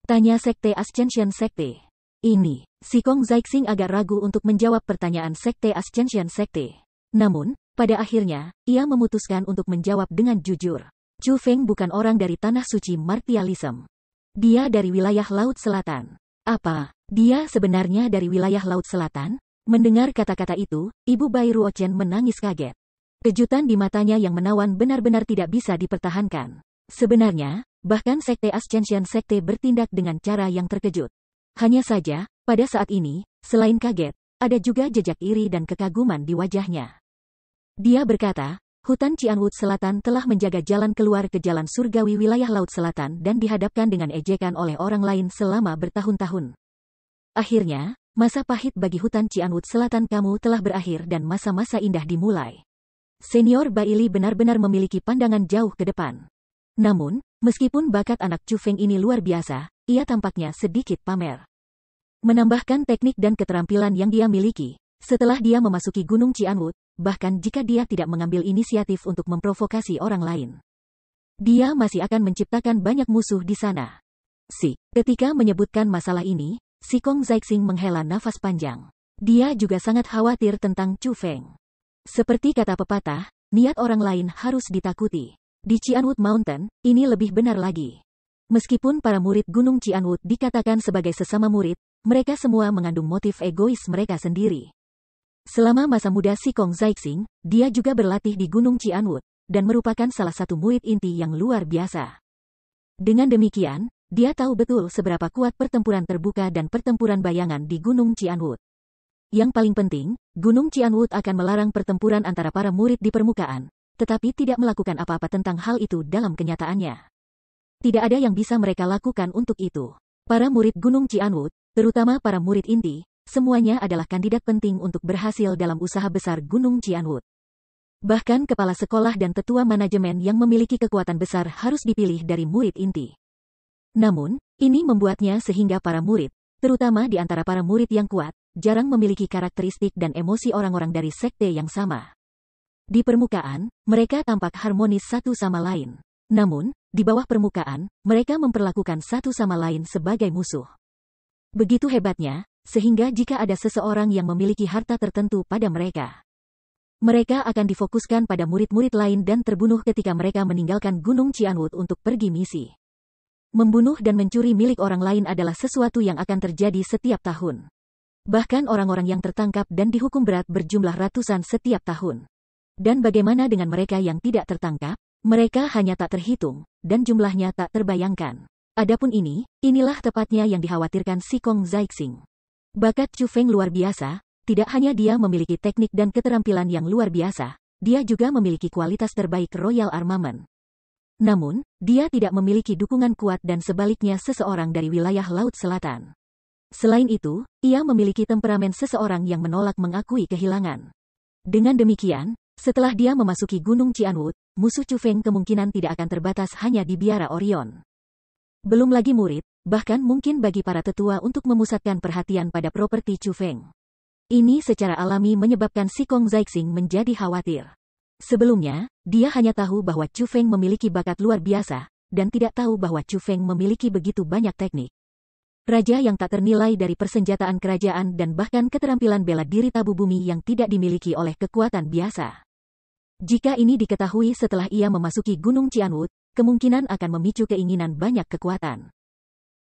A: Tanya Sekte Ascension Sekte. Ini, Sikong Zaixing agak ragu untuk menjawab pertanyaan Sekte Ascension Sekte. Namun, pada akhirnya, ia memutuskan untuk menjawab dengan jujur. Chu Feng bukan orang dari Tanah Suci Martialism. Dia dari wilayah Laut Selatan. Apa? Dia sebenarnya dari wilayah Laut Selatan? Mendengar kata-kata itu, Ibu Bai Ruochen menangis kaget. Kejutan di matanya yang menawan benar-benar tidak bisa dipertahankan. Sebenarnya, bahkan Sekte Ascension Sekte bertindak dengan cara yang terkejut. Hanya saja, pada saat ini, selain kaget, ada juga jejak iri dan kekaguman di wajahnya. Dia berkata, Hutan Cianwood Selatan telah menjaga jalan keluar ke jalan surgawi wilayah Laut Selatan dan dihadapkan dengan ejekan oleh orang lain selama bertahun-tahun. Akhirnya, masa pahit bagi Hutan Cianwood Selatan kamu telah berakhir dan masa-masa indah dimulai. Senior Baili benar-benar memiliki pandangan jauh ke depan. Namun, meskipun bakat anak Chu Feng ini luar biasa, ia tampaknya sedikit pamer. Menambahkan teknik dan keterampilan yang dia miliki, setelah dia memasuki Gunung Cianwood, bahkan jika dia tidak mengambil inisiatif untuk memprovokasi orang lain, dia masih akan menciptakan banyak musuh di sana. Ketika menyebutkan masalah ini, Sikong Zaixing menghela nafas panjang. Dia juga sangat khawatir tentang Chu Feng. Seperti kata pepatah, niat orang lain harus ditakuti. Di Cianwood Mountain, ini lebih benar lagi. Meskipun para murid Gunung Cianwood dikatakan sebagai sesama murid, mereka semua mengandung motif egois mereka sendiri. Selama masa muda Sikong Zaixing, dia juga berlatih di Gunung Cianwood, dan merupakan salah satu murid inti yang luar biasa. Dengan demikian, dia tahu betul seberapa kuat pertempuran terbuka dan pertempuran bayangan di Gunung Cianwood. Yang paling penting, Gunung Cianwood akan melarang pertempuran antara para murid di permukaan, tetapi tidak melakukan apa-apa tentang hal itu dalam kenyataannya. Tidak ada yang bisa mereka lakukan untuk itu. Para murid Gunung Cianwood, terutama para murid inti, semuanya adalah kandidat penting untuk berhasil dalam usaha besar Gunung Cianwood. Bahkan kepala sekolah dan tetua manajemen yang memiliki kekuatan besar harus dipilih dari murid inti. Namun, ini membuatnya sehingga para murid, terutama di antara para murid yang kuat, jarang memiliki karakteristik dan emosi orang-orang dari sekte yang sama. Di permukaan, mereka tampak harmonis satu sama lain. Namun, di bawah permukaan, mereka memperlakukan satu sama lain sebagai musuh. Begitu hebatnya, sehingga jika ada seseorang yang memiliki harta tertentu pada mereka, mereka akan difokuskan pada murid-murid lain dan terbunuh ketika mereka meninggalkan Gunung Cianwood untuk pergi misi. Membunuh dan mencuri milik orang lain adalah sesuatu yang akan terjadi setiap tahun. Bahkan orang-orang yang tertangkap dan dihukum berat berjumlah ratusan setiap tahun. Dan bagaimana dengan mereka yang tidak tertangkap? Mereka hanya tak terhitung, dan jumlahnya tak terbayangkan. Adapun inilah tepatnya yang dikhawatirkan si Kong Zixing. Bakat Chu Feng luar biasa, tidak hanya dia memiliki teknik dan keterampilan yang luar biasa, dia juga memiliki kualitas terbaik Royal Armament. Namun, dia tidak memiliki dukungan kuat dan sebaliknya seseorang dari wilayah Laut Selatan. Selain itu, ia memiliki temperamen seseorang yang menolak mengakui kehilangan. Dengan demikian, setelah dia memasuki Gunung Qianwood, musuh Chu Feng kemungkinan tidak akan terbatas hanya di biara Orion. Belum lagi murid, bahkan mungkin bagi para tetua untuk memusatkan perhatian pada properti Chu Feng. Ini secara alami menyebabkan si Kong Zixing menjadi khawatir. Sebelumnya, dia hanya tahu bahwa Chu Feng memiliki bakat luar biasa, dan tidak tahu bahwa Chu Feng memiliki begitu banyak teknik. Raja yang tak ternilai dari persenjataan kerajaan dan bahkan keterampilan bela diri tabu bumi yang tidak dimiliki oleh kekuatan biasa. Jika ini diketahui setelah ia memasuki Gunung Qianwood, kemungkinan akan memicu keinginan banyak kekuatan.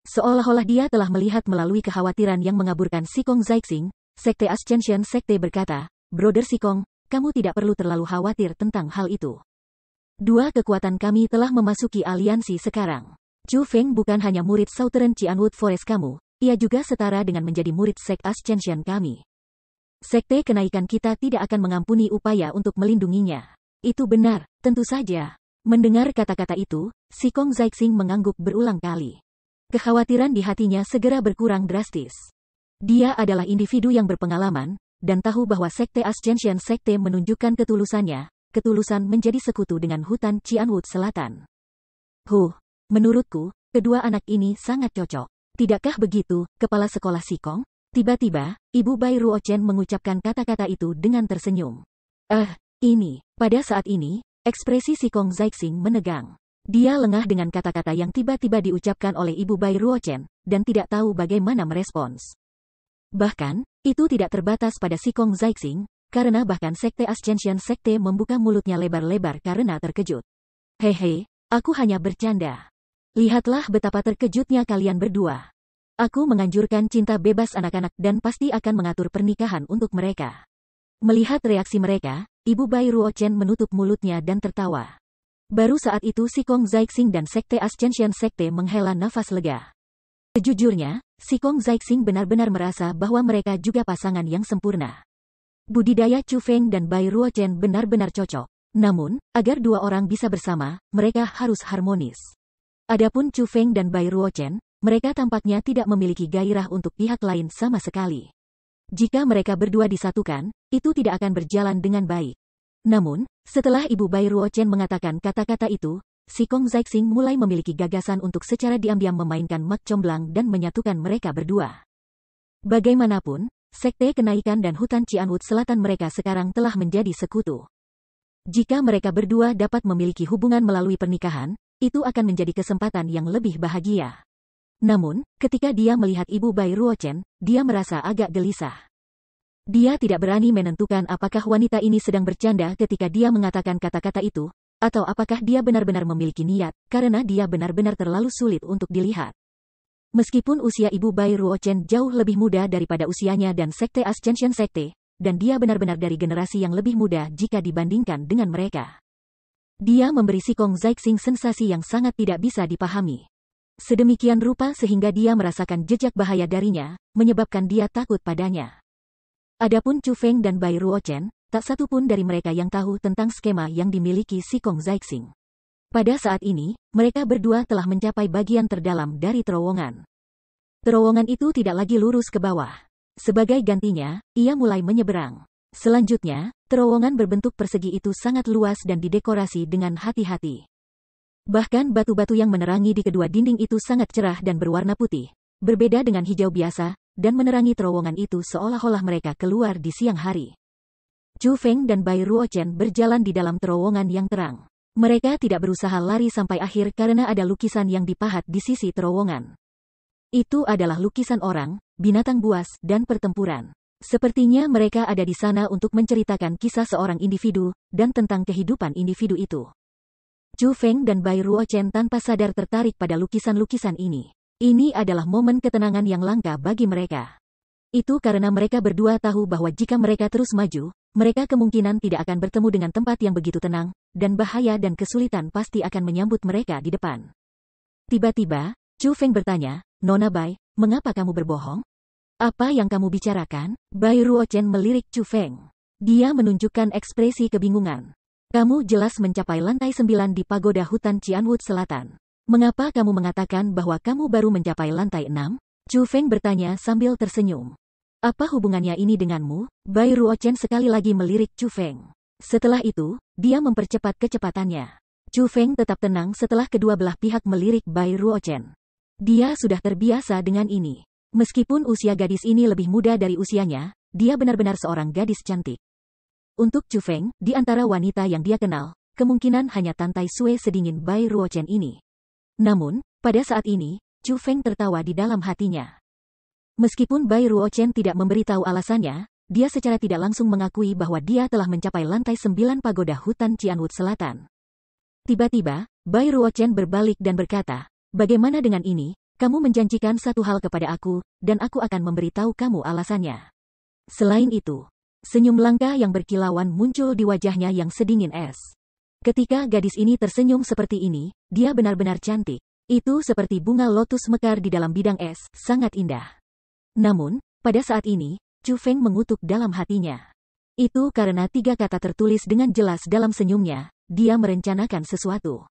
A: Seolah-olah dia telah melihat melalui kekhawatiran yang mengaburkan si Kong Zixing, Sekte Ascension Sekte berkata, "Brother Sikong, kamu tidak perlu terlalu khawatir tentang hal itu. Dua kekuatan kami telah memasuki aliansi sekarang. Chu Feng bukan hanya murid Southern Qianwood Forest kamu, ia juga setara dengan menjadi murid Sekte Ascension kami. Sekte kenaikan kita tidak akan mengampuni upaya untuk melindunginya." Itu benar, tentu saja. Mendengar kata-kata itu, si Kong Zixing mengangguk berulang kali. Kekhawatiran di hatinya segera berkurang drastis. Dia adalah individu yang berpengalaman, dan tahu bahwa Sekte Ascension Sekte menunjukkan ketulusannya, ketulusan menjadi sekutu dengan hutan Qianwood Selatan. Menurutku, kedua anak ini sangat cocok. Tidakkah begitu, kepala sekolah Sikong? Tiba-tiba, Ibu Bai Ruochen mengucapkan kata-kata itu dengan tersenyum. Pada saat ini, ekspresi Sikong Zixing menegang. Dia lengah dengan kata-kata yang tiba-tiba diucapkan oleh Ibu Bai Ruochen, dan tidak tahu bagaimana merespons. Bahkan, itu tidak terbatas pada Sikong Zixing, karena bahkan Sekte Ascension Sekte membuka mulutnya lebar-lebar karena terkejut. Hehe, aku hanya bercanda. Lihatlah betapa terkejutnya kalian berdua. Aku menganjurkan cinta bebas anak-anak dan pasti akan mengatur pernikahan untuk mereka. Melihat reaksi mereka, Ibu Bai Ruochen menutup mulutnya dan tertawa. Baru saat itu si Kong Zixing dan Sekte Ascension Sekte menghela nafas lega. Sejujurnya, si Kong Zixing benar-benar merasa bahwa mereka juga pasangan yang sempurna. Budidaya Chu Feng dan Bai Ruochen benar-benar cocok. Namun, agar dua orang bisa bersama, mereka harus harmonis. Adapun Chu Feng dan Bai Ruochen, mereka tampaknya tidak memiliki gairah untuk pihak lain sama sekali. Jika mereka berdua disatukan, itu tidak akan berjalan dengan baik. Namun, setelah Ibu Bai Ruochen mengatakan kata-kata itu, si Kong Zixing mulai memiliki gagasan untuk secara diam-diam memainkan mak comblang dan menyatukan mereka berdua. Bagaimanapun, Sekte Kenaikan dan hutan Qianwood Selatan mereka sekarang telah menjadi sekutu. Jika mereka berdua dapat memiliki hubungan melalui pernikahan, itu akan menjadi kesempatan yang lebih bahagia. Namun, ketika dia melihat Ibu Bai Ruochen, dia merasa agak gelisah. Dia tidak berani menentukan apakah wanita ini sedang bercanda ketika dia mengatakan kata-kata itu, atau apakah dia benar-benar memiliki niat, karena dia benar-benar terlalu sulit untuk dilihat. Meskipun usia Ibu Bai Ruochen jauh lebih muda daripada usianya dan Sekte Ascension Sekte, dan dia benar-benar dari generasi yang lebih muda jika dibandingkan dengan mereka. Dia memberi si Kong Zixing sensasi yang sangat tidak bisa dipahami. Sedemikian rupa sehingga dia merasakan jejak bahaya darinya, menyebabkan dia takut padanya. Adapun Chu Feng dan Bai Ruochen, tak satu pun dari mereka yang tahu tentang skema yang dimiliki si Kong Zixing. Pada saat ini, mereka berdua telah mencapai bagian terdalam dari terowongan. Terowongan itu tidak lagi lurus ke bawah. Sebagai gantinya, ia mulai menyeberang. Selanjutnya, terowongan berbentuk persegi itu sangat luas dan didekorasi dengan hati-hati. Bahkan batu-batu yang menerangi di kedua dinding itu sangat cerah dan berwarna putih, berbeda dengan hijau biasa, dan menerangi terowongan itu seolah-olah mereka keluar di siang hari. Chu Feng dan Bai Ruochen berjalan di dalam terowongan yang terang. Mereka tidak berusaha lari sampai akhir karena ada lukisan yang dipahat di sisi terowongan. Itu adalah lukisan orang, binatang buas, dan pertempuran. Sepertinya mereka ada di sana untuk menceritakan kisah seorang individu, dan tentang kehidupan individu itu. Chu Feng dan Bai Ruochen tanpa sadar tertarik pada lukisan-lukisan ini. Ini adalah momen ketenangan yang langka bagi mereka. Itu karena mereka berdua tahu bahwa jika mereka terus maju, mereka kemungkinan tidak akan bertemu dengan tempat yang begitu tenang, dan bahaya dan kesulitan pasti akan menyambut mereka di depan. Tiba-tiba, Chu Feng bertanya, Nona Bai, mengapa kamu berbohong? Apa yang kamu bicarakan? Bai Ruochen melirik Chu Feng. Dia menunjukkan ekspresi kebingungan. Kamu jelas mencapai lantai 9 di pagoda hutan Cianwood Selatan. Mengapa kamu mengatakan bahwa kamu baru mencapai lantai 6? Chu Feng bertanya sambil tersenyum. Apa hubungannya ini denganmu? Bai Ruochen sekali lagi melirik Chu Feng. Setelah itu, dia mempercepat kecepatannya. Chu Feng tetap tenang setelah kedua belah pihak melirik Bai Ruochen. Dia sudah terbiasa dengan ini. Meskipun usia gadis ini lebih muda dari usianya, dia benar-benar seorang gadis cantik. Untuk Chu Feng, di antara wanita yang dia kenal, kemungkinan hanya Tantai Sue sedingin Bai Ruochen ini. Namun, pada saat ini, Chu Feng tertawa di dalam hatinya. Meskipun Bai Ruochen tidak memberitahu alasannya, dia secara tidak langsung mengakui bahwa dia telah mencapai lantai 9 pagoda hutan Cianwood Selatan. Tiba-tiba, Bai Ruochen berbalik dan berkata, bagaimana dengan ini? Kamu menjanjikan satu hal kepada aku, dan aku akan memberitahu kamu alasannya. Selain itu, senyum langka yang berkilauan muncul di wajahnya yang sedingin es. Ketika gadis ini tersenyum seperti ini, dia benar-benar cantik. Itu seperti bunga lotus mekar di dalam bidang es, sangat indah. Namun, pada saat ini, Chu Feng mengutuk dalam hatinya. Itu karena 3 kata tertulis dengan jelas dalam senyumnya, dia merencanakan sesuatu.